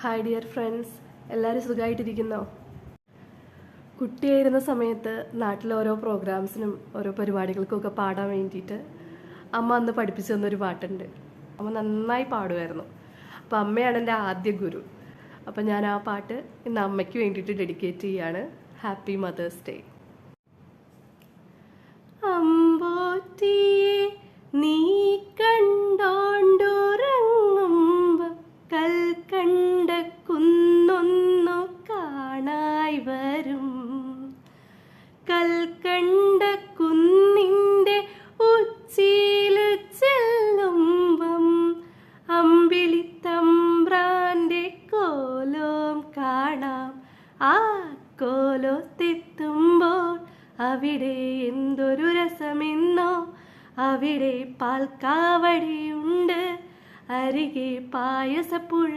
Hi dear friends, എല്ലാവരും സുഖമായിട്ടിരിക്കുന്നോ? കുട്ടിയായിരുന്ന സമയത്ത് നാട്ടിലെ ഓരോ പ്രോഗ്രാംസിനും ഓരോ പരിപാടികൾക്കൊക്കെ പാടാൻ വേണ്ടിയിട്ട് അമ്മ അന്ന് പഠിപ്പിച്ചു തന്നൊരു പാട്ടുണ്ട്. അമ്മ നന്നായി പാടുമായിരുന്നു. അപ്പോൾ അമ്മയാണ് എൻ്റെ ആദ്യ ഗുരു. അപ്പോൾ ഞാൻ ആ പാട്ട് ഇന്ന് അമ്മയ്ക്ക് വേണ്ടിയിട്ട് ഡെഡിക്കേറ്റ് ചെയ്യാണ്. Happy mothers day. അമ്പോറ്റിയെ നീ കണ്ടോണ്ടുറങ്ങുമ്പോൾ കൽക്കണ്ട കുന്നൊന്നു കാണായി വരും. കൽക്കണ്ട കുന്നിൻ്റെ ഉച്ചിയിൽ ചെല്ലുമ്പം അമ്പിളിത്തമ്പ്രാൻ്റെ കോലം കാണാം. ആ കോലത്തെത്തുമ്പോൾ അവിടെ എന്തൊരു രസമെന്നോ. അവിടെ പാൽക്കാവടിയുണ്ട്, അരികെ പായസപ്പുഴ.